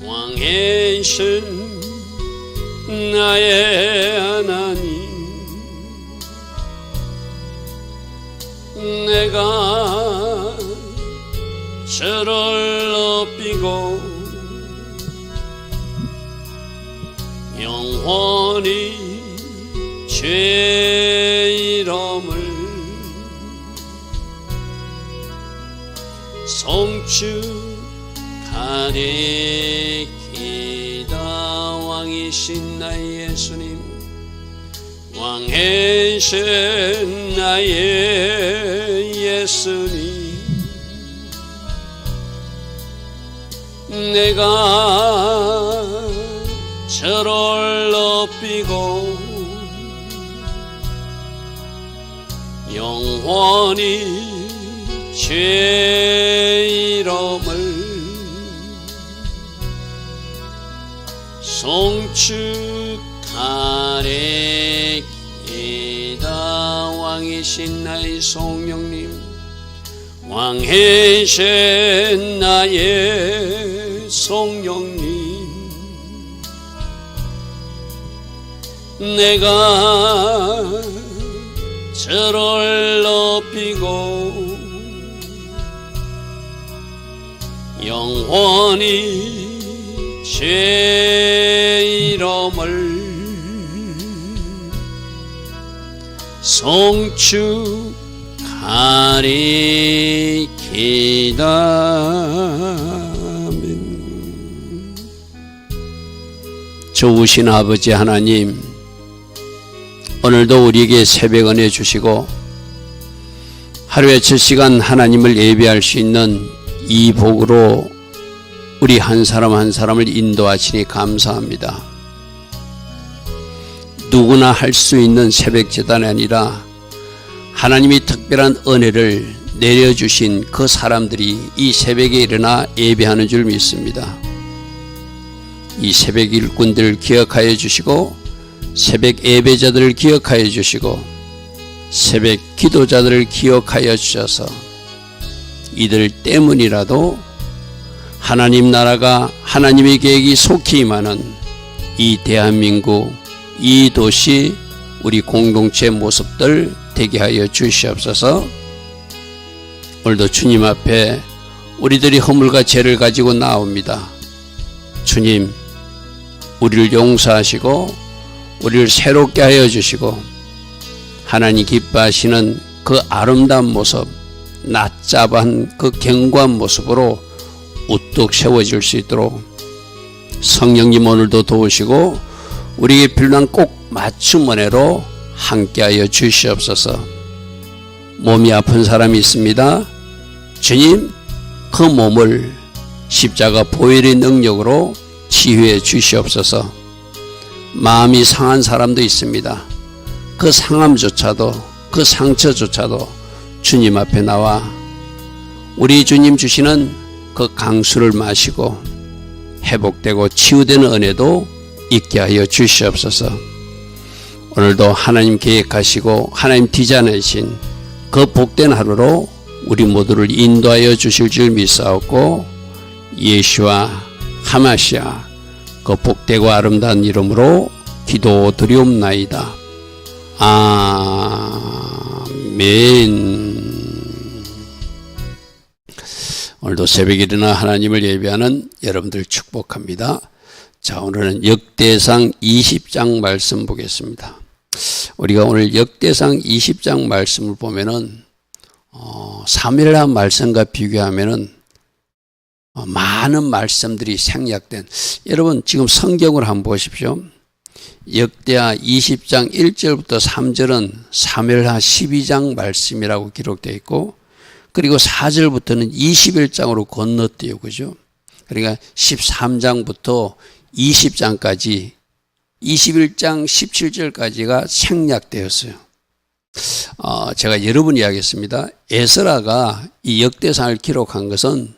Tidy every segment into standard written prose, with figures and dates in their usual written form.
왕이신 나의 하나님, 내가 저를 높이고 영원히 죄 이름을 송축하리이다. 왕이신 나의 예수님, 왕이신 나의 예수님, 내가 저를 높이고 영원히 죄 이름을 송축하리이다. 왕이신 나의 성령님, 왕이신 나의 성령님, 내가 저를 높이고 영원히 죄 이름을 송축하리이다. 좋으신 아버지 하나님, 오늘도 우리에게 새벽 은혜 주시고 하루에 7시간 하나님을 예배할 수 있는 이 복으로 우리 한 사람 한 사람을 인도하시니 감사합니다. 누구나 할 수 있는 새벽 제단이 아니라 하나님이 특별한 은혜를 내려주신 그 사람들이 이 새벽에 일어나 예배하는 줄 믿습니다. 이 새벽 일꾼들을 기억하여 주시고 새벽 예배자들을 기억하여 주시고 새벽 기도자들을 기억하여 주셔서 이들 때문이라도 하나님 나라가 하나님의 계획이 속히 임하는 이 대한민국, 이 도시, 우리 공동체 모습들 되게 하여 주시옵소서. 오늘도 주님 앞에 우리들이 허물과 죄를 가지고 나옵니다. 주님, 우리를 용서하시고 우리를 새롭게 하여 주시고 하나님 기뻐하시는 그 아름다운 모습, 낮잡한 그 견고한 모습으로 우뚝 세워질 수 있도록 성령님 오늘도 도우시고 우리에게 필요한 꼭 맞춤 은혜로 함께하여 주시옵소서. 몸이 아픈 사람이 있습니다. 주님, 그 몸을 십자가 보혈의 능력으로 치유해 주시옵소서. 마음이 상한 사람도 있습니다. 그 상함조차도, 그 상처조차도 주님 앞에 나와 우리 주님 주시는 그 강수를 마시고 회복되고 치유되는 은혜도 있게 하여 주시옵소서. 오늘도 하나님 계획하시고 하나님 디자인하신 그 복된 하루로 우리 모두를 인도하여 주실 줄 믿사옵고 예수와 하마시아 그 복되고 아름다운 이름으로 기도드리옵나이다. 아멘. 오늘도 새벽에 일어나 하나님을 예배하는 여러분들 축복합니다. 자, 오늘은 역대상 20장 말씀 보겠습니다. 우리가 오늘 역대상 20장 말씀을 보면은 사무엘하 말씀과 비교하면은 많은 말씀들이 생략된, 여러분 지금 성경을 한번 보십시오. 역대하 20장 1절부터 3절은 사무엘하 12장 말씀이라고 기록되어 있고, 그리고 4절부터는 21장으로 건너뛰어요. 그죠? 그러니까 13장부터 20장까지 21장 17절까지가 생략되었어요. 제가 여러 번 이야기했습니다. 에스라가 이 역대상을 기록한 것은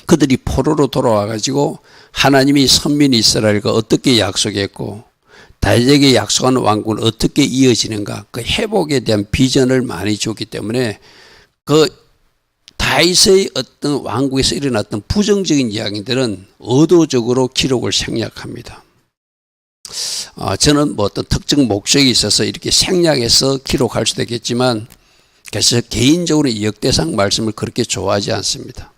그들이 포로로 돌아와 가지고 하나님이 선민 이스라엘과 어떻게 약속했고 다윗에게 약속한 왕국은 어떻게 이어지는가, 그 회복에 대한 비전을 많이 줬기 때문에 그 다윗의 어떤 왕국에서 일어났던 부정적인 이야기들은 의도적으로 기록을 생략합니다. 저는 뭐 어떤 특정 목적이 있어서 이렇게 생략해서 기록할 수도 있겠지만, 그래서 개인적으로 이 역대상 말씀을 그렇게 좋아하지 않습니다.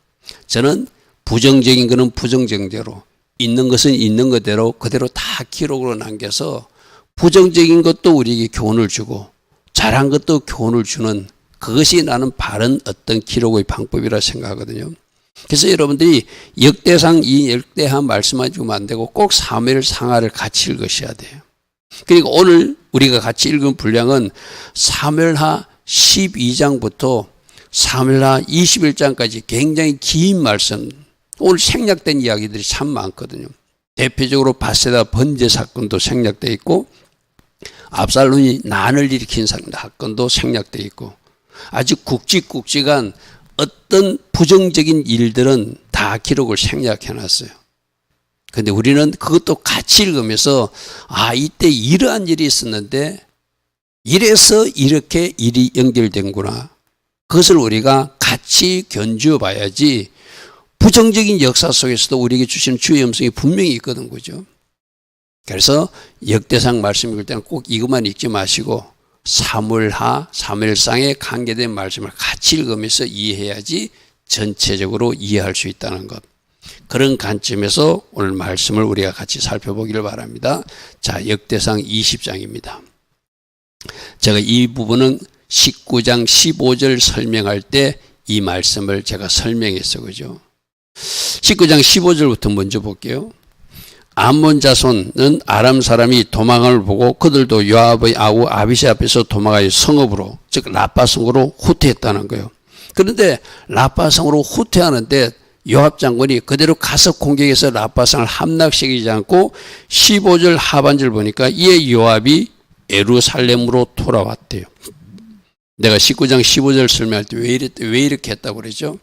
저는 부정적인 것은 부정적인 대로, 있는 것은 있는 그대로 그대로 다 기록으로 남겨서 부정적인 것도 우리에게 교훈을 주고 잘한 것도 교훈을 주는, 그것이 나는 바른 어떤 기록의 방법이라 생각하거든요. 그래서 여러분들이 역대상 이 역대하 말씀만 주면 안 되고 꼭 사무엘상하를 같이 읽으셔야 돼요. 그리고 오늘 우리가 같이 읽은 분량은 사무엘하 12장부터 사무엘하 21장까지 굉장히 긴 말씀, 오늘 생략된 이야기들이 참 많거든요. 대표적으로 바세다 번제 사건도 생략되어 있고 압살롬이 난을 일으킨 사건도 생략되어 있고 아주 굵직굵직한 어떤 부정적인 일들은 다 기록을 생략해놨어요. 그런데 우리는 그것도 같이 읽으면서 이때 이러한 일이 있었는데 이래서 이렇게 일이 연결된구나. 그것을 우리가 같이 견주어 봐야지 부정적인 역사 속에서도 우리에게 주시는 주의 음성이 분명히 있거든, 그죠? 그래서 역대상 말씀 읽을 때는 꼭 이것만 읽지 마시고 사무엘하, 사무엘상에 관계된 말씀을 같이 읽으면서 이해해야지 전체적으로 이해할 수 있다는 것. 그런 관점에서 오늘 말씀을 우리가 같이 살펴보기를 바랍니다. 자, 역대상 20장입니다. 제가 이 부분은 19장 15절 설명할 때 이 말씀을 제가 설명했어요, 그죠? 19장 15절부터 먼저 볼게요. 암몬 자손은 아람 사람이 도망을 보고 그들도 요압의 아우 아비시 앞에서 도망하여 성읍으로, 즉 라빠성으로 후퇴했다는 거예요. 그런데 라빠성으로 후퇴하는데 요압 장군이 그대로 가서 공격해서 라빠성을 함락시키지 않고 15절 하반절 보니까 이에 요압이 예루살렘으로 돌아왔대요. 내가 19장 15절 설명할 때 왜 이렇게 했다고 그러죠?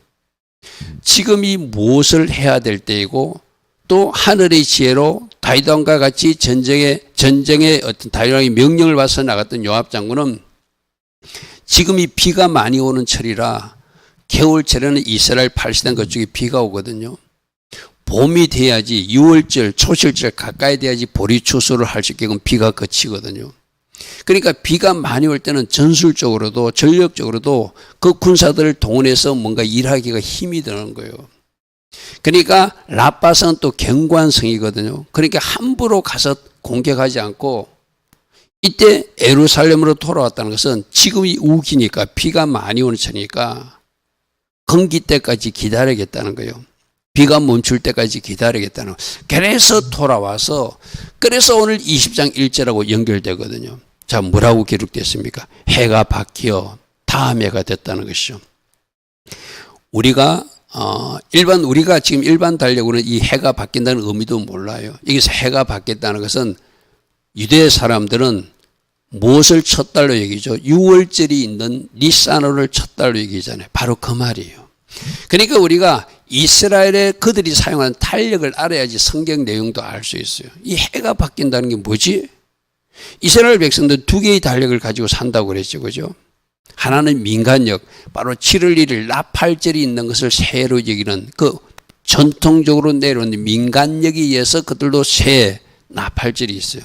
지금이 무엇을 해야 될 때이고 또 하늘의 지혜로 다윗 왕과 같이 전쟁의 어떤 다윗 왕의 명령을 받아서 나갔던 요압 장군은 지금이 비가 많이 오는 철이라, 겨울철에는 이스라엘 팔시된 그쪽에 비가 오거든요. 봄이 돼야지, 6월절 초실절 가까이 돼야지 보리 추수를 할 수 있게끔 비가 그치거든요. 그러니까 비가 많이 올 때는 전술적으로도 전력적으로도 그 군사들을 동원해서 뭔가 일하기가 힘이 드는 거예요. 그러니까 라빠성은 또 견고한성이거든요. 그러니까 함부로 가서 공격하지 않고 이때 예루살렘으로 돌아왔다는 것은 지금이 우기니까, 비가 많이 오는 천이니까 건기 때까지 기다리겠다는 거예요. 비가 멈출 때까지 기다리겠다는 거예요. 그래서 돌아와서, 그래서 오늘 20장 1절하고 연결되거든요. 자, 뭐라고 기록됐습니까? 해가 바뀌어 다음 해가 됐다는 것이죠. 우리가 지금 일반 달력으로는 이 해가 바뀐다는 의미도 몰라요. 여기서 해가 바뀌었다는 것은 유대 사람들은 무엇을 첫 달로 얘기죠? 6월절이 있는 니산월을 첫 달로 얘기하잖아요. 바로 그 말이에요. 그러니까 우리가 이스라엘의 그들이 사용하는 달력을 알아야지 성경 내용도 알 수 있어요. 이 해가 바뀐다는 게 뭐지? 이스라엘 백성들 두 개의 달력을 가지고 산다고 그랬죠, 그죠? 하나는 민간력, 바로 7월 1일 나팔절이 있는 것을 새해로 여기는 그 전통적으로 내려온 민간력에 의해서 그들도 새해 나팔절이 있어요.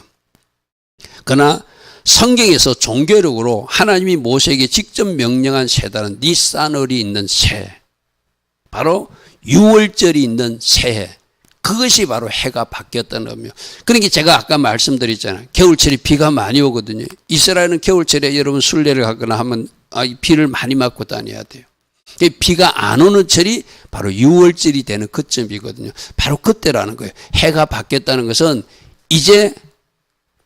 그러나 성경에서 종교력으로 하나님이 모세에게 직접 명령한 새달은 니산월이 있는 새해, 바로 6월절이 있는 새해, 그것이 바로 해가 바뀌었다는 의미예요. 그러니까 제가 아까 말씀드렸잖아요. 겨울철에 비가 많이 오거든요. 이스라엘은 겨울철에 여러분 순례를 가거나 하면 비를 많이 맞고 다녀야 돼요. 비가 안 오는 철이 바로 6월절이 되는 그점이거든요. 바로 그때라는 거예요. 해가 바뀌었다는 것은 이제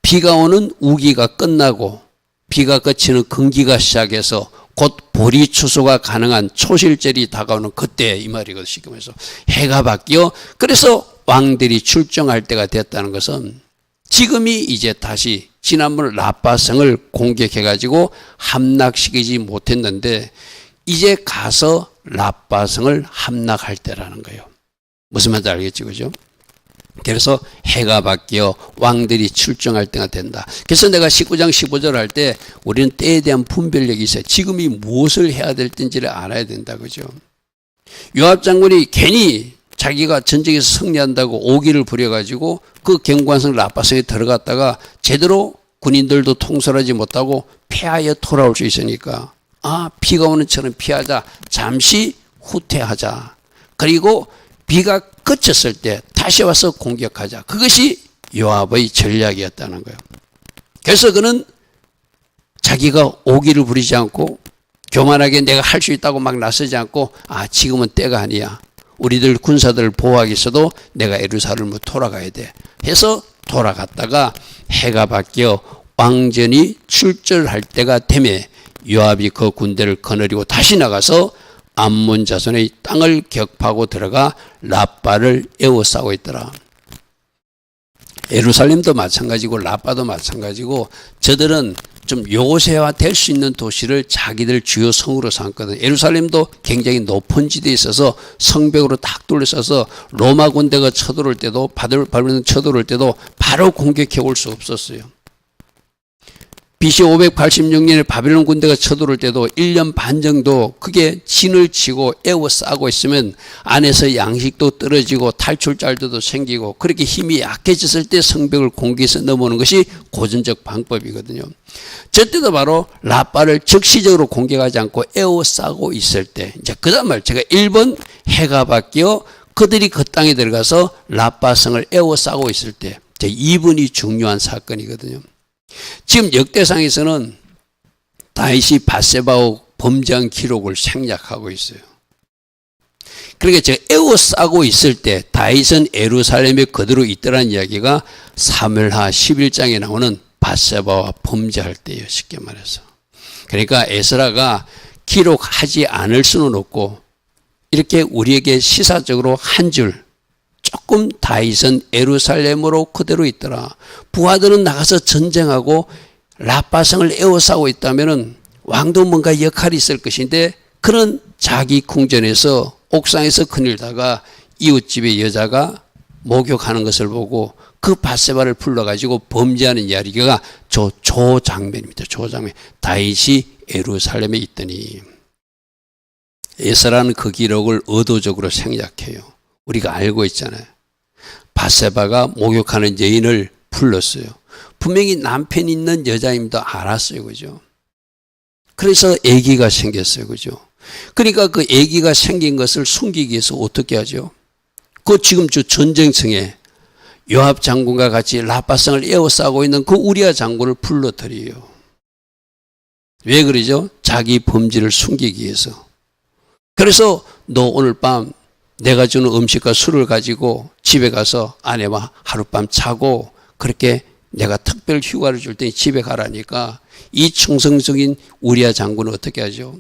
비가 오는 우기가 끝나고 비가 그치는 건기가 시작해서 곧 보리 추수가 가능한 초실절이 다가오는 그때, 이 말이거든요. 시금에서 해가 바뀌어, 그래서 왕들이 출정할 때가 됐다는 것은 지금이 이제 다시 지난번 라빠성을 공격해가지고 함락시키지 못했는데 이제 가서 라빠성을 함락할 때라는 거예요. 무슨 말인지 알겠죠, 그죠? 그래서 해가 바뀌어 왕들이 출정할 때가 된다. 그래서 내가 19장 15절 할 때 우리는 때에 대한 분별력이 있어요. 지금이 무엇을 해야 될 때인지를 알아야 된다, 그죠? 요압 장군이 괜히 자기가 전쟁에서 승리한다고 오기를 부려가지고 그 경관성 라빠성에 들어갔다가 제대로 군인들도 통솔하지 못하고 패하여 돌아올 수 있으니까 비가 오는 처럼 피하자. 잠시 후퇴하자. 그리고 비가 그쳤을 때 다시 와서 공격하자. 그것이 요압의 전략이었다는 거예요. 그래서 그는 자기가 오기를 부리지 않고 교만하게 내가 할 수 있다고 막 나서지 않고 지금은 때가 아니야. 우리들 군사들을 보호하기 위해서도 내가 예루살렘으로 돌아가야 돼. 해서 돌아갔다가 해가 바뀌어 왕전이 출전할 때가 되매 요압이 그 군대를 거느리고 다시 나가서 암몬 자손의 땅을 격파하고 들어가 라빠를 에워싸고 있더라. 예루살렘도 마찬가지고 라빠도 마찬가지고 저들은 좀 요새화 될 수 있는 도시를 자기들 주요 성으로 삼거든. 예루살렘도 굉장히 높은 지대에 있어서 성벽으로 딱 둘러싸서 로마 군대가 쳐들어올 때도 바벨론 쳐들어올 때도 바로 공격해 올 수 없었어요. BC 586년에 바벨론 군대가 쳐들어올 때도 1년 반 정도 그게 진을 치고 에워싸고 있으면 안에서 양식도 떨어지고 탈출자들도 생기고 그렇게 힘이 약해졌을 때 성벽을 공격해서 넘어오는 것이 고전적 방법이거든요. 저때도 바로 라빠를 즉시적으로 공격하지 않고 에워싸고 있을 때 이제 그 다음 말 제가 1번 해가 바뀌어 그들이 그 땅에 들어가서 라빠성을 에워싸고 있을 때 2번이 중요한 사건이거든요. 지금 역대상에서는 다윗이 밧세바와 범죄한 기록을 생략하고 있어요. 그러니까 제가 에워싸고 있을 때 다윗은 예루살렘에 그대로 있더라는 이야기가 사무엘하 11장에 나오는 밧세바와 범죄할 때예요. 쉽게 말해서. 그러니까 에스라가 기록하지 않을 수는 없고 이렇게 우리에게 시사적으로 한 줄 조금 다윗은 예루살렘으로 그대로 있더라. 부하들은 나가서 전쟁하고 라빠성을 에워싸고 있다면 왕도 뭔가 역할이 있을 것인데 그는 자기 궁전에서 옥상에서 거닐다가 이웃집의 여자가 목욕하는 것을 보고 그 밧세바를 불러가지고 범죄하는 이야기가 조장면입니다. 조장면. 다윗이 예루살렘에 있더니 에스라는 그 기록을 의도적으로 생략해요. 우리가 알고 있잖아요. 밧세바가 목욕하는 여인을 불렀어요. 분명히 남편이 있는 여자임도 알았어요. 그죠? 그래서 아기가 생겼어요. 그죠? 그러니까 그 아기가 생긴 것을 숨기기 위해서 어떻게 하죠? 그 지금 전쟁터에 요압 장군과 같이 라빠성을 에워싸고 있는 그 우리아 장군을 불러들여요. 왜 그러죠? 자기 범죄를 숨기기 위해서. 그래서 너 오늘 밤 내가 주는 음식과 술을 가지고 집에 가서 아내와 하룻밤 자고 그렇게 내가 특별 휴가를 줄 테니 집에 가라니까 이 충성적인 우리아 장군은 어떻게 하죠?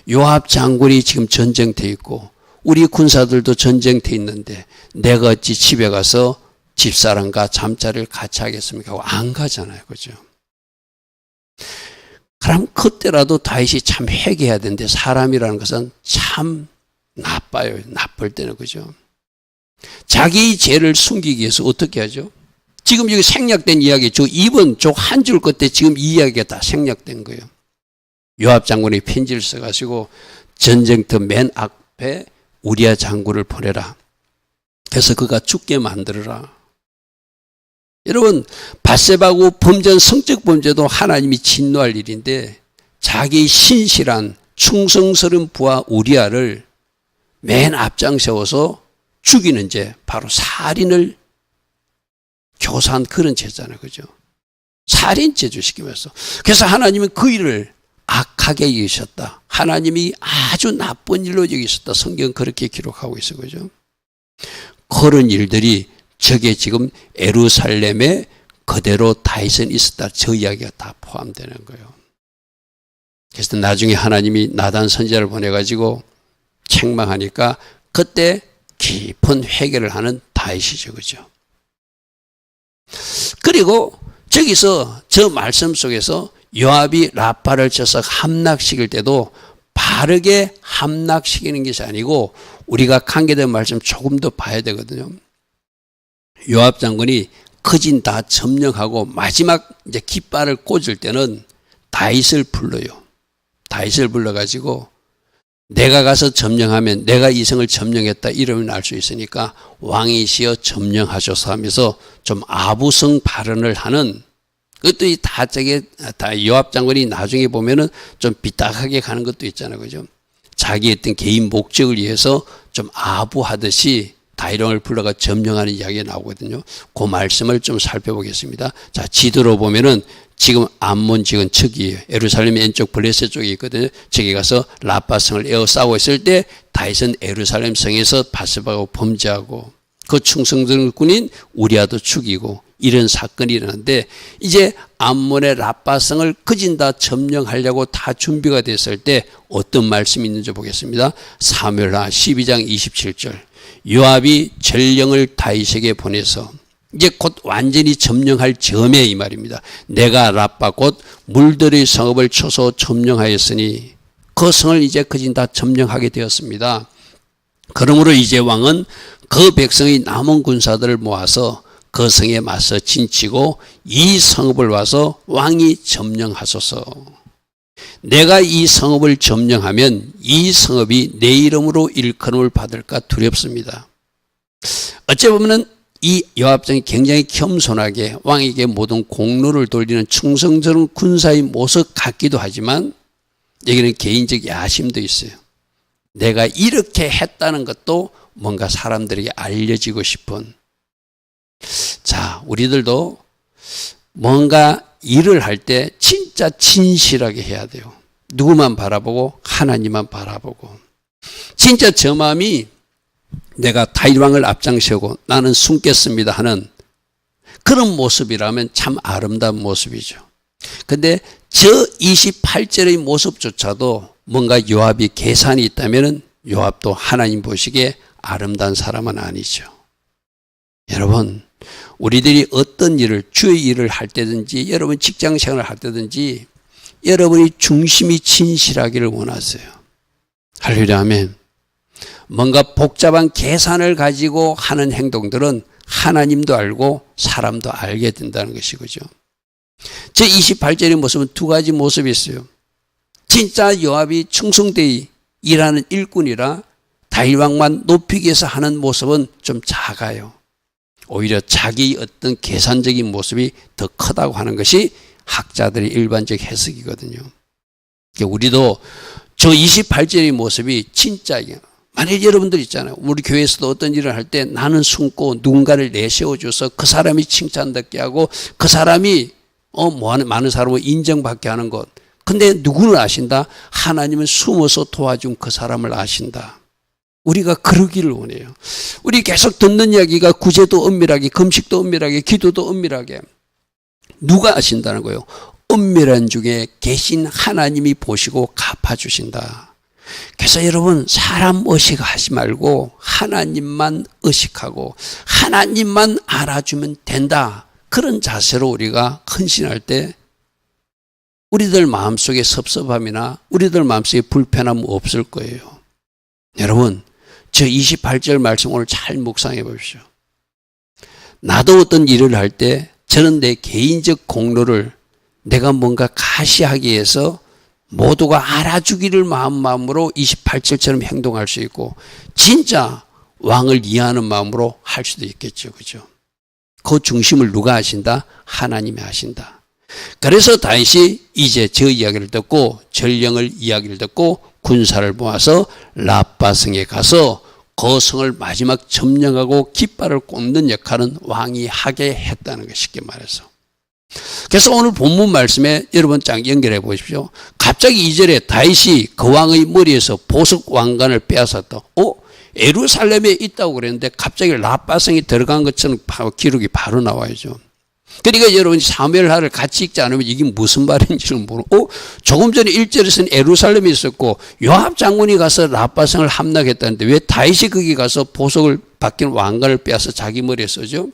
요압 장군이 지금 전쟁터에 있고 우리 군사들도 전쟁터에 있는데 내가 어찌 집에 가서 집사람과 잠자리를 같이 하겠습니까? 하고 안 가잖아요. 그죠? 그럼 그때라도 다윗이 참 회개해야 되는데 사람이라는 것은 참 나빠요. 나쁠 때는. 그죠? 자기 죄를 숨기기 위해서 어떻게 하죠? 지금 여기 생략된 이야기, 저 2번, 저 한 줄 끝에 지금 이 이야기가 다 생략된 거예요. 요압 장군이 편지를 써가지고 전쟁터 맨 앞에 우리아 장군을 보내라. 그래서 그가 죽게 만들어라. 여러분, 밧세바하고 범죄한 성적 범죄도 하나님이 진노할 일인데 자기 신실한 충성스러운 부하 우리아를 맨 앞장 세워서 죽이는 죄, 바로 살인을 교사한 그런 죄잖아요. 그죠? 살인죄죠, 쉽게 말해서. 그래서 하나님은 그 일을 악하게 여기셨다. 하나님이 아주 나쁜 일로 여기셨다. 성경은 그렇게 기록하고 있어요. 그죠? 그런 일들이 저게 지금 예루살렘에 그대로 다윗은 있었다. 저 이야기가 다 포함되는 거예요. 그래서 나중에 하나님이 나단 선지자를 보내가지고 책망하니까 그때 깊은 회개를 하는 다윗이죠. 그죠? 그리고 저기서 저 말씀 속에서 요압이 라빠를 쳐서 함락시킬 때도 바르게 함락시키는 것이 아니고 우리가 관계된 말씀 조금 더 봐야 되거든요. 요압 장군이 거진 다 점령하고 마지막 이제 깃발을 꽂을 때는 다윗을 불러요. 다윗을 불러가지고 내가 가서 점령하면 내가 이 성을 점령했다 이러면 알 수 있으니까 왕이시여 점령하소서 하면서 좀 아부성 발언을 하는, 그것도 다 요압 장군이 나중에 보면은 좀 삐딱하게 가는 것도 있잖아요. 그죠? 자기 어떤 개인 목적을 위해서 좀 아부하듯이 다이령을 불러가 점령하는 이야기가 나오거든요. 그 말씀을 좀 살펴보겠습니다. 자, 지도로 보면은 지금 암몬 지금 측이에요. 예루살렘 왼쪽 블레셋 쪽에 있거든요. 저기 가서 라빠성을 에워싸고 있을 때 다윗은 예루살렘 성에서 바세바하고 범죄하고 그 충성들 군인 우리아도 죽이고 이런 사건이 일어났는데, 이제 암몬의 라빠성을 거진 다 점령하려고 다 준비가 됐을 때 어떤 말씀이 있는지 보겠습니다. 사무엘하 12장 27절. 요압이 전령을 다윗에게 보내서, 이제 곧 완전히 점령할 즈음에 이 말입니다. 내가 라빠 곧 물들의 성읍을 쳐서 점령하였으니 그 성을 이제 거진 다 점령하게 되었습니다. 그러므로 이제 왕은 그 백성의 남은 군사들을 모아서 그 성에 맞서 진치고 이 성읍을 와서 왕이 점령하소서. 내가 이 성읍을 점령하면 이 성읍이 내 이름으로 일컬음을 받을까 두렵습니다. 어찌 보면은 이 요압장이 굉장히 겸손하게 왕에게 모든 공로를 돌리는 충성스러운 군사의 모습 같기도 하지만 여기는 개인적 야심도 있어요. 내가 이렇게 했다는 것도 뭔가 사람들에게 알려지고 싶은. 자, 우리들도 뭔가 일을 할 때 진짜 진실하게 해야 돼요. 누구만 바라보고 하나님만 바라보고. 진짜 저 마음이 내가 다윗 왕을 앞장세우고 나는 숨겠습니다 하는 그런 모습이라면 참 아름다운 모습이죠. 근데 저 28절의 모습조차도 뭔가 요압이 계산이 있다면 요압도 하나님 보시기에 아름다운 사람은 아니죠. 여러분, 우리들이 어떤 일을, 주의 일을 할 때든지 여러분 직장 생활을 할 때든지 여러분이 중심이 진실하기를 원하세요. 할렐루야 아멘. 뭔가 복잡한 계산을 가지고 하는 행동들은 하나님도 알고 사람도 알게 된다는 것이죠. 제 28절의 모습은 두 가지 모습이 있어요. 진짜 요압이 충성되이 일하는 일꾼이라 다윗 왕만 높이기 위해서 하는 모습은 좀 작아요. 오히려 자기 어떤 계산적인 모습이 더 크다고 하는 것이 학자들의 일반적 해석이거든요. 우리도 저 28절의 모습이 진짜예요. 만약 여러분들 있잖아요. 우리 교회에서도 어떤 일을 할 때 나는 숨고 누군가를 내세워줘서 그 사람이 칭찬받게 하고 그 사람이 많은 사람을 인정받게 하는 것. 근데 누구를 아신다? 하나님은 숨어서 도와준 그 사람을 아신다. 우리가 그러기를 원해요. 우리 계속 듣는 이야기가 구제도 은밀하게, 금식도 은밀하게, 기도도 은밀하게. 누가 아신다는 거예요? 은밀한 중에 계신 하나님이 보시고 갚아주신다. 그래서 여러분, 사람 의식하지 말고 하나님만 의식하고 하나님만 알아주면 된다. 그런 자세로 우리가 헌신할 때 우리들 마음속에 섭섭함이나 우리들 마음속에 불편함 없을 거예요. 여러분, 저 28절 말씀 오늘 잘 묵상해 보십시오. 나도 어떤 일을 할 때 저는 내 개인적 공로를 내가 뭔가 가시하기 위해서 모두가 알아주기를 마음으로 28절처럼 행동할 수 있고 진짜 왕을 이해하는 마음으로 할 수도 있겠죠. 그죠? 그 중심을 누가 하신다? 하나님이 하신다. 그래서 다윗이 이제 저 이야기를 듣고 전령을 이야기를 듣고 군사를 모아서 라빠성에 가서 그 성을 마지막 점령하고 깃발을 꽂는 역할은 왕이 하게 했다는 것, 쉽게 말해서. 그래서 오늘 본문 말씀에 여러분 쫙 연결해 보십시오. 갑자기 2절에 다윗이 그 왕의 머리에서 보석 왕관을 빼앗았다. 예루살렘에 있다고 그랬는데 갑자기 라빠성에 들어간 것처럼 기록이 바로 나와야죠. 그러니까 여러분 사무엘하를 같이 읽지 않으면 이게 무슨 말인지를 모르고 조금 전에 1절에서는 예루살렘에 있었고 요압 장군이 가서 라빠성을 함락했다는데 왜 다윗이 거기 가서 보석을 바뀐 왕관을 빼앗아 자기 머리에 쓰죠?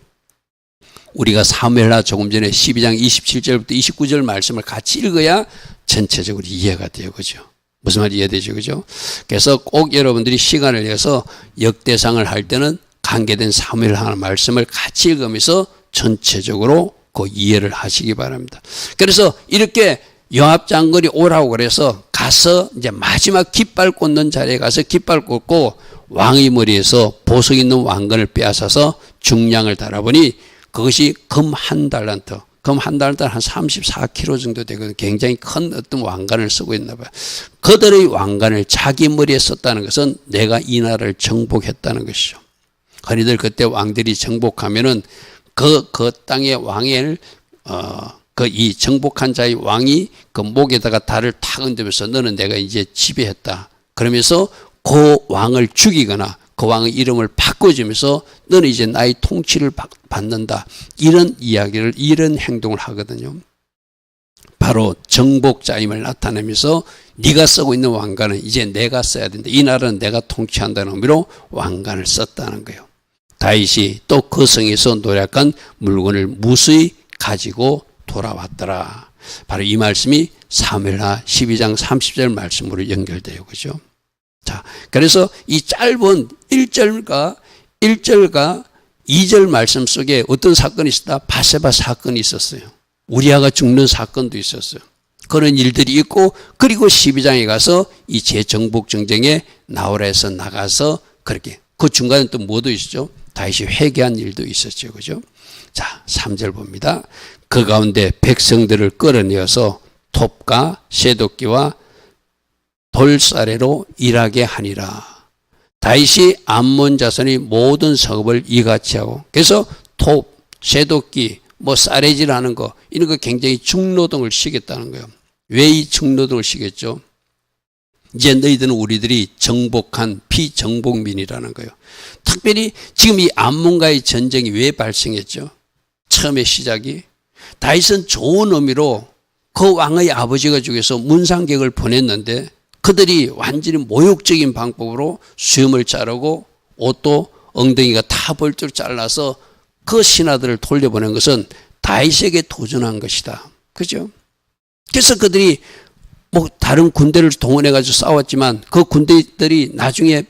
우리가 사무엘하 조금 전에 12장 27절부터 29절 말씀을 같이 읽어야 전체적으로 이해가 돼요. 그죠? 무슨 말인지 이해되죠? 그죠? 그래서 꼭 여러분들이 시간을 내서 역대상을 할 때는 관계된 사무엘하 말씀을 같이 읽으면서 전체적으로 그 이해를 하시기 바랍니다. 그래서 이렇게 요압 장군이 오라고 그래서 가서 이제 마지막 깃발 꽂는 자리에 가서 깃발 꽂고 왕의 머리에서 보석 있는 왕관을 빼앗아서 중량을 달아보니 그것이 금 한 달란트. 금 한 달란트 한 34kg 정도 되거든요. 굉장히 큰 어떤 왕관을 쓰고 있나 봐요. 그들의 왕관을 자기 머리에 썼다는 것은 내가 이 나라를 정복했다는 것이죠. 흔히들 그때 왕들이 정복하면은 그 땅의 왕을 이 정복한 자의 왕이 그 목에다가 달을 탁 얹으면서 너는 내가 이제 지배했다. 그러면서 그 왕을 죽이거나 그 왕의 이름을 바꿔주면서 너는 이제 나의 통치를 받는다. 이런 이야기를, 이런 행동을 하거든요. 바로 정복자임을 나타내면서 네가 쓰고 있는 왕관은 이제 내가 써야 된다. 이 나라는 내가 통치한다는 의미로 왕관을 썼다는 거예요. 다윗이 또 그 성에서 노력한 물건을 무수히 가지고 돌아왔더라. 바로 이 말씀이 사무엘하 12장 30절 말씀으로 연결돼요. 그죠? 자, 그래서 이 짧은 1절과 2절 말씀 속에 어떤 사건이 있었다? 바세바 사건이 있었어요. 우리아가 죽는 사건도 있었어요. 그런 일들이 있고, 그리고 12장에 가서 이 재정복 전쟁에 나오라 해서 나가서 그렇게, 그 중간에 또 뭐도 있었죠? 다윗이 회개한 일도 있었죠. 그죠? 자, 3절 봅니다. 그 가운데 백성들을 끌어내어서 톱과 쇠도끼와 돌사래로 일하게 하니라. 다윗이 암몬 자손의 모든 성읍을 이같이 하고, 그래서 톱, 쇠도끼, 쌀해질하는 거, 이런 거 굉장히 중노동을 시켰다는 거예요. 왜 이 중노동을 시켰죠? 이제 너희들은 우리들이 정복한 피정복민이라는 거예요. 특별히 지금 이 암몬과의 전쟁이 왜 발생했죠? 처음에 시작이 다윗은 좋은 의미로 그 왕의 아버지가 죽여서 문상객을 보냈는데 그들이 완전히 모욕적인 방법으로 수염을 자르고 옷도 엉덩이가 다 벌쩍 잘라서 그 신하들을 돌려보낸 것은 다윗에게 도전한 것이다. 그죠? 그래서 그들이 다른 군대를 동원해가지고 싸웠지만 그 군대들이 나중에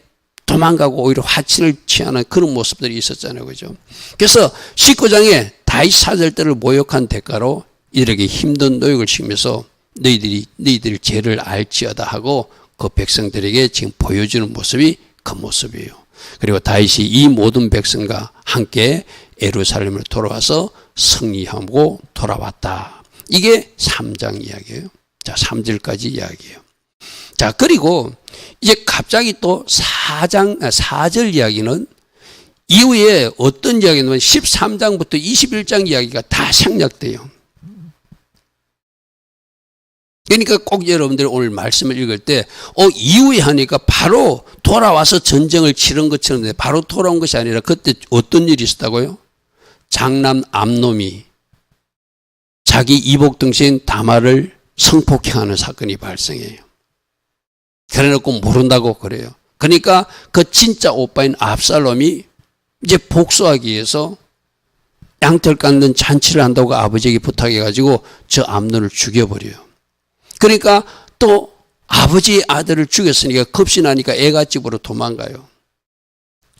도망가고 오히려 화친을 취하는 그런 모습들이 있었잖아요. 그죠? 그래서 19장에 다윗 사절들을 모욕한 대가로 이들에게 힘든 노역을 시키면서 너희들이 죄를 알지어다 하고 그 백성들에게 지금 보여주는 모습이 그 모습이에요. 그리고 다윗이 이 모든 백성과 함께 예루살렘으로 돌아와서 승리하고 돌아왔다. 이게 3장 이야기예요. 자, 3절까지 이야기예요. 자, 그리고 이제 갑자기 또 4절 이야기는 이후에 어떤 이야기냐면 13장부터 21장 이야기가 다 생략돼요. 그러니까 꼭 여러분들이 오늘 말씀을 읽을 때 이후에 하니까 바로 돌아와서 전쟁을 치른 것처럼 바로 돌아온 것이 아니라 그때 어떤 일이 있었다고요? 장남 암놈이 자기 이복 등신 다말을 성폭행하는 사건이 발생해요. 그래놓고 모른다고 그래요. 그러니까 그 진짜 오빠인 압살롬이 이제 복수하기 위해서 양털 깎는 잔치를 한다고 아버지에게 부탁해가지고 저 암논을 죽여버려요. 그러니까 또 아버지의 아들을 죽였으니까 급신하니까 애가 집으로 도망가요.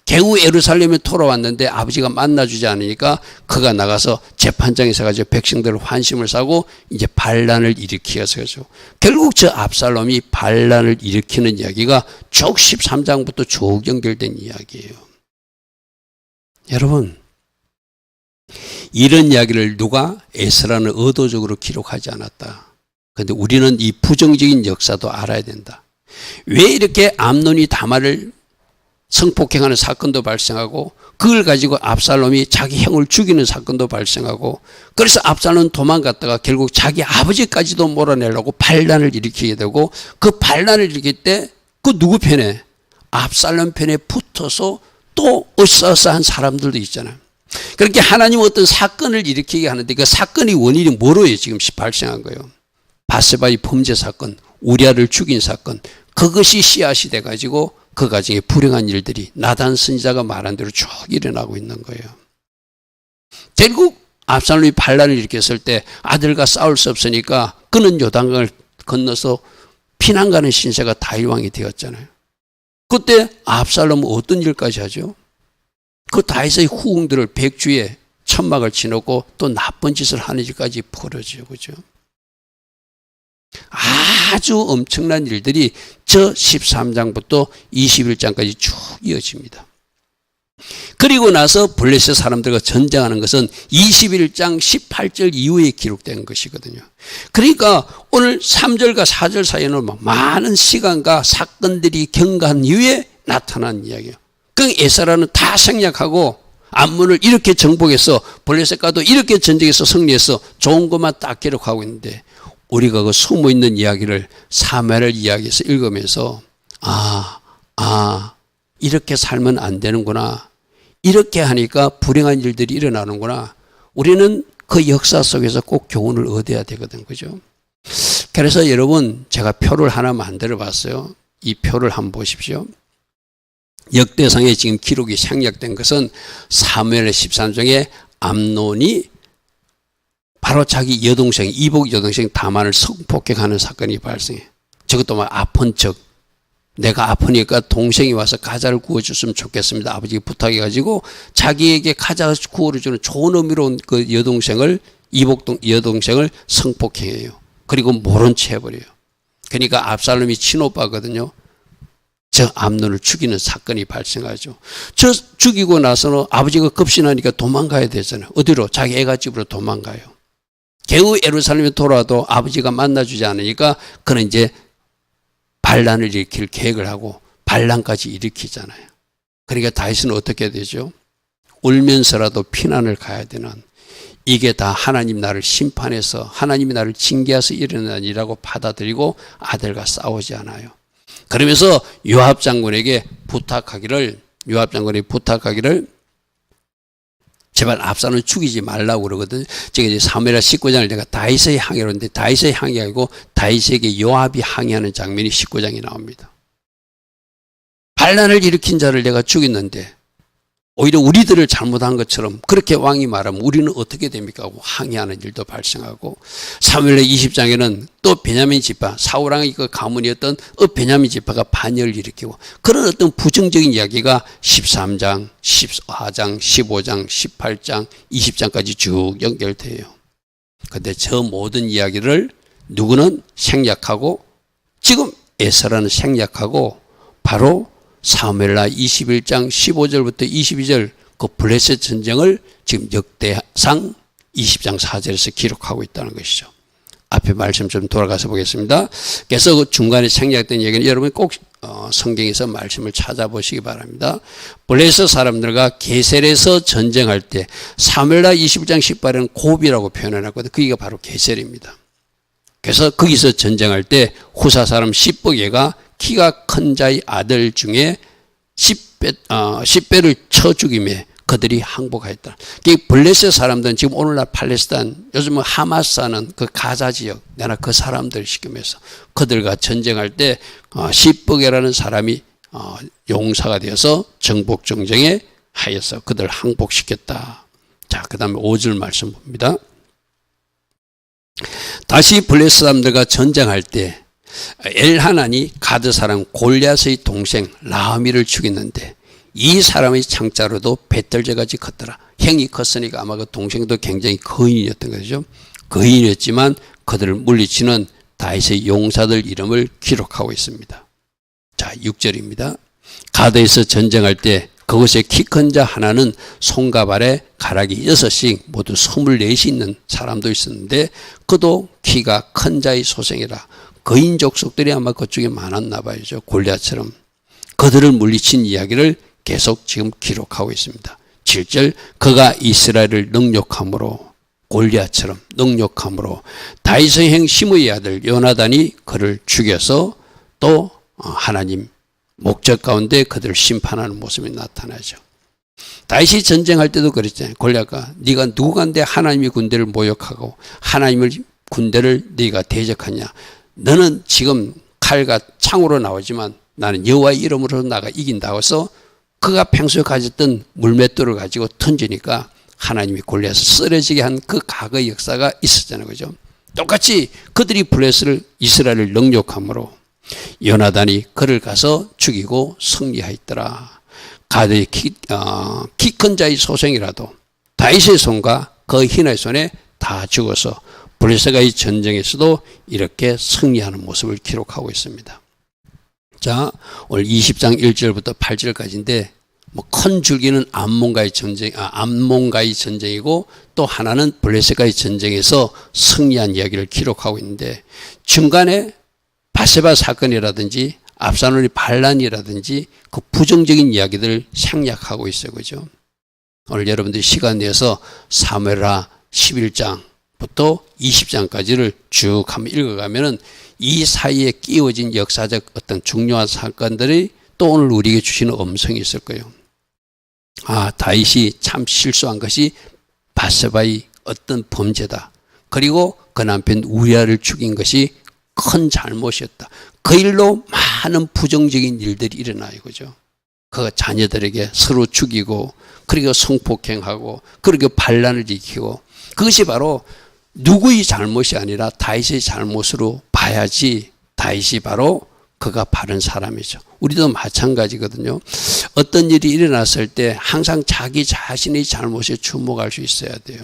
겨우 예루살렘에 돌아왔는데 아버지가 만나주지 않으니까 그가 나가서 재판장에 서가지고 백성들을 환심을 사고 이제 반란을 일으키어서 그죠. 결국 저 압살롬이 반란을 일으키는 이야기가 쭉 13장부터 쭉 연결된 이야기예요. 여러분, 이런 이야기를 누가 에스라는 의도적으로 기록하지 않았다. 그런데 우리는 이 부정적인 역사도 알아야 된다. 왜 이렇게 암논이 다말을 성폭행하는 사건도 발생하고 그걸 가지고 압살롬이 자기 형을 죽이는 사건도 발생하고 그래서 압살롬은 도망갔다가 결국 자기 아버지까지도 몰아내려고 반란을 일으키게 되고 그 반란을 일으킬 때 그 누구 편에? 압살롬 편에 붙어서 또 으쌰으쌰한 사람들도 있잖아요. 그렇게 하나님은 어떤 사건을 일으키게 하는데 그 사건의 원인이 뭐로 해요? 지금 발생한 거예요. 바세바의 범죄 사건, 우리아를 죽인 사건, 그것이 씨앗이 돼가지고 그 가정에 불행한 일들이 나단 선지자가 말한 대로 쭉 일어나고 있는 거예요. 결국 압살롬이 반란을 일으켰을 때 아들과 싸울 수 없으니까 그는 요단강을 건너서 피난 가는 신세가 다윗 왕이 되었잖아요. 그때 압살롬은 어떤 일까지 하죠? 그 다윗의 후궁들을 백주에 천막을 치놓고 또 나쁜 짓을 하는 일까지 벌어져요. 그죠? 아주 엄청난 일들이 저 13장부터 21장까지 쭉 이어집니다. 그리고 나서 블레셋 사람들과 전쟁하는 것은 21장 18절 이후에 기록된 것이거든요. 그러니까 오늘 3절과 4절 사이에는 많은 시간과 사건들이 경과한 이후에 나타난 이야기예요. 그 에스라는 다 생략하고 암몬을 이렇게 정복해서 블레셋과도 이렇게 전쟁해서 승리해서 좋은 것만 딱 기록하고 있는데 우리가 그 숨어있는 이야기를 사무엘을 이야기해서 읽으면서 이렇게 살면 안 되는구나. 이렇게 하니까 불행한 일들이 일어나는구나. 우리는 그 역사 속에서 꼭 교훈을 얻어야 되거든. 그죠? 그래서 여러분 제가 표를 하나 만들어 봤어요. 이 표를 한번 보십시오. 역대상에 지금 기록이 생략된 것은 사무엘 13장에 암논이 바로 자기 여동생, 이복 여동생 다만을 성폭행하는 사건이 발생해. 저것도 막 아픈 척. 내가 아프니까 동생이 와서 가자를 구워줬으면 좋겠습니다. 아버지가 부탁해가지고 자기에게 가자 구워주는 좋은 의미로 그 여동생을, 이복 여동생을 성폭행해요. 그리고 모른 채 해버려요. 그러니까 압살롬이 친오빠거든요. 저 암논을 죽이는 사건이 발생하죠. 저 죽이고 나서는 아버지가 급신하니까 도망가야 되잖아요. 어디로? 자기 애가 집으로 도망가요. 겨우 예루살렘에 돌아와도 아버지가 만나주지 않으니까 그는 이제 반란을 일으킬 계획을 하고 반란까지 일으키잖아요. 그러니까 다윗은 어떻게 되죠? 울면서라도 피난을 가야 되는, 이게 다 하나님 나를 심판해서 하나님이 나를 징계해서 일어난 일이라고 받아들이고 아들과 싸우지 않아요. 그러면서 요압 장군에게 부탁하기를 제발 압살롬을 죽이지 말라고 그러거든요. 제가 이제 사무엘하 19장을 내가 다윗의 항해로 했는데 다윗의 항해하고 다윗에게 요압이 항해하는 장면이 19장에 나옵니다. 반란을 일으킨 자를 내가 죽였는데 오히려 우리들을 잘못한 것처럼 그렇게 왕이 말하면 우리는 어떻게 됩니까 하고 항의하는 일도 발생하고, 사무엘하 20장에는 또 베냐민 지파, 사울왕의 그 가문이었던 베냐민 지파가 반열을 일으키고, 그런 어떤 부정적인 이야기가 13장, 14장, 15장, 18장, 20장까지 쭉 연결돼요. 그런데 저 모든 이야기를 누구는 생략하고, 지금 에스라는 생략하고 바로 사무엘하 21장 15절부터 22절 그 블레셋 전쟁을 지금 역대상 20장 4절에서 기록하고 있다는 것이죠. 앞에 말씀 좀 돌아가서 보겠습니다. 그래서 그 중간에 생략된 얘기는 여러분 꼭 성경에서 말씀을 찾아보시기 바랍니다. 블레셋 사람들과 게셀에서 전쟁할 때 사무엘하 21장 18절은 고비라고 표현해놨거든요. 그게 바로 게셀입니다. 그래서 거기서 전쟁할 때 후사 사람 십부개가 키가 큰 자의 아들 중에 10배를 쳐 죽임에 그들이 항복하였다. 블레셋 사람들은 지금 오늘날 팔레스타인, 요즘 하마스 사는 그 가자 지역, 내가 그 사람들 시키면서 그들과 전쟁할 때 십부개라는 사람이 용사가 되어서 정복 정쟁에 하여서 그들 항복시켰다. 자, 그 다음에 5절 말씀 봅니다. 다시 블레셋 사람들과 전쟁할 때 엘하난이 가드 사람 골리앗의 동생 라미를 죽였는데 이 사람의 창자로도 뱃들제같이 컸더라. 형이 컸으니까 아마 그 동생도 굉장히 거인이었던 거죠. 거인이었지만 그들을 물리치는 다윗의 용사들 이름을 기록하고 있습니다. 자, 6절입니다. 가드에서 전쟁할 때 그곳에 키 큰 자 하나는 손과 발에 가락이 6씩 모두 24이 있는 사람도 있었는데 그도 키가 큰 자의 소생이라. 거인 족속들이 아마 그쪽에 많았나 봐요. 골리앗처럼. 그들을 물리친 이야기를 계속 지금 기록하고 있습니다. 7절 그가 이스라엘을 능욕함으로, 골리앗처럼 능욕함으로 다윗의 형 시므의 아들 요나단이 그를 죽여서 또 하나님 목적 가운데 그들을 심판하는 모습이 나타나죠. 다윗이 전쟁할 때도 그랬잖아요. 골리앗과 네가 누구간데 하나님의 군대를 모욕하고 하나님의 군대를 네가 대적하냐. 너는 지금 칼과 창으로 나오지만 나는 여호와의 이름으로 나가 이긴다고 해서 그가 평소에 가졌던 물맷돌을 가지고 던지니까 하나님이 골리앗을 쓰러지게 한 그 과거의 역사가 있었잖아요. 그죠? 똑같이 그들이 블레셋을 이스라엘을 능욕함으로 요나단이 그를 가서 죽이고 승리하였더라. 가드의 키 큰 자의 소생이라도 다윗의 손과 그 hin의 손에 다 죽어서 블레셋과의 전쟁에서도 이렇게 승리하는 모습을 기록하고 있습니다. 자, 오늘 20장 1절부터 8절까지인데 큰 줄기는 암몬과의 전쟁이고 또 하나는 블레셋과의 전쟁에서 승리한 이야기를 기록하고 있는데 중간에 바세바 사건이라든지 압살롬의 반란이라든지 그 부정적인 이야기들을 생략하고 있어요. 그죠? 오늘 여러분들이 시간 내서 사무엘하 11장부터 20장까지를 쭉 한번 읽어가면은 이 사이에 끼워진 역사적 어떤 중요한 사건들이 또 오늘 우리에게 주시는 음성이 있을 거예요. 아, 다윗이 참 실수한 것이 바세바의 어떤 범죄다. 그리고 그 남편 우리아를 죽인 것이 큰 잘못이었다. 그 일로 많은 부정적인 일들이 일어나요. 그죠? 그 자녀들에게 서로 죽이고, 그리고 성폭행하고, 그리고 반란을 일으키고, 그것이 바로 누구의 잘못이 아니라 다윗의 잘못으로 봐야지 다윗이 바로 그가 바른 사람이죠. 우리도 마찬가지거든요. 어떤 일이 일어났을 때 항상 자기 자신의 잘못에 주목할 수 있어야 돼요.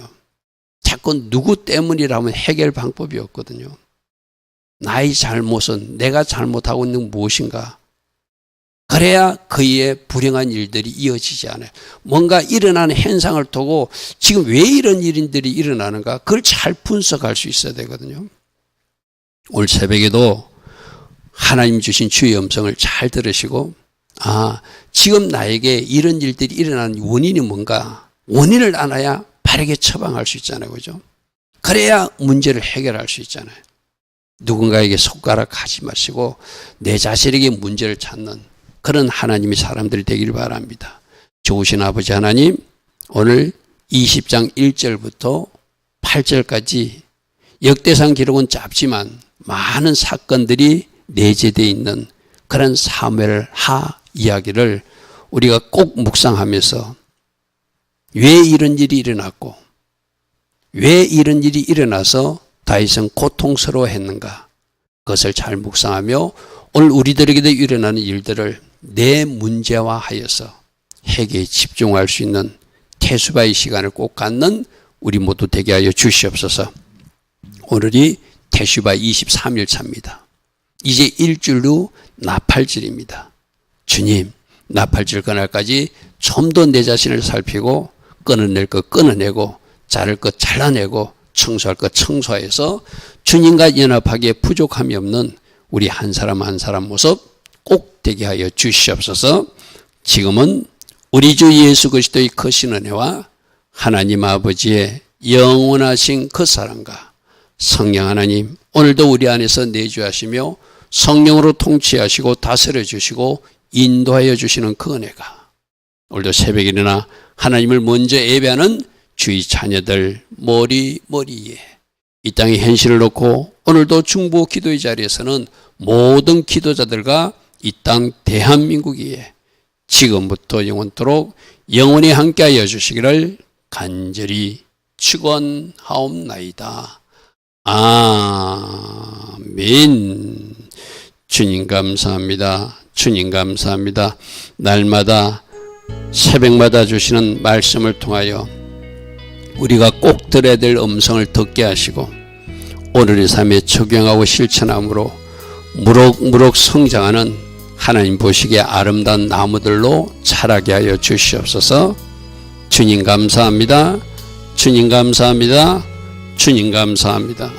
자꾸 누구 때문이라면 해결 방법이 없거든요. 나의 잘못은 내가 잘못하고 있는 무엇인가? 그래야 그의 불행한 일들이 이어지지 않아요. 뭔가 일어나는 현상을 두고 지금 왜 이런 일들이 일어나는가? 그걸 잘 분석할 수 있어야 되거든요. 오늘 새벽에도 하나님 주신 주의 음성을 잘 들으시고, 아, 지금 나에게 이런 일들이 일어나는 원인이 뭔가? 원인을 알아야 바르게 처방할 수 있잖아요. 그죠? 그래야 문제를 해결할 수 있잖아요. 누군가에게 손가락 하지 마시고 내 자신에게 문제를 찾는 그런 하나님의 사람들이 되기를 바랍니다. 좋으신 아버지 하나님, 오늘 20장 1절부터 8절까지 역대상 기록은 짧지만 많은 사건들이 내재되어 있는 그런 사무엘하 이야기를 우리가 꼭 묵상하면서 왜 이런 일이 일어났고 왜 이런 일이 일어나서 다윗은 고통스러워했는가, 그것을 잘 묵상하며 오늘 우리들에게도 일어나는 일들을 내 문제화하여서 해결에 집중할 수 있는 태수바의 시간을 꼭 갖는 우리 모두 되게 하여 주시옵소서. 오늘이 태수바 23일 차입니다. 이제 일주일로 나팔절입니다. 주님, 나팔절 그날까지 좀 더 내 자신을 살피고 끊어낼 것 끊어내고 자를 것 잘라내고 청소할 것 청소해서 주님과 연합하기에 부족함이 없는 우리 한 사람 한 사람 모습 꼭 되게 하여 주시옵소서. 지금은 우리 주 예수 그리스도의 크신 은혜와 하나님 아버지의 영원하신 그 사랑과 성령 하나님, 오늘도 우리 안에서 내주하시며 성령으로 통치하시고 다스려 주시고 인도하여 주시는 그 은혜가 오늘도 새벽에 일어나 하나님을 먼저 예배하는 주의 자녀들 머리에 이 땅의 현실을 놓고 오늘도 중보 기도의 자리에서는 모든 기도자들과 이 땅 대한민국에 지금부터 영원토록 영원히 함께하여 주시기를 간절히 축원하옵나이다. 아멘. 주님 감사합니다. 주님 감사합니다. 날마다 새벽마다 주시는 말씀을 통하여 우리가 꼭 들어야 될 음성을 듣게 하시고 오늘의 삶에 적용하고 실천함으로 무럭무럭 성장하는 하나님 보시기에 아름다운 나무들로 자라게 하여 주시옵소서. 주님 감사합니다. 주님 감사합니다. 주님 감사합니다.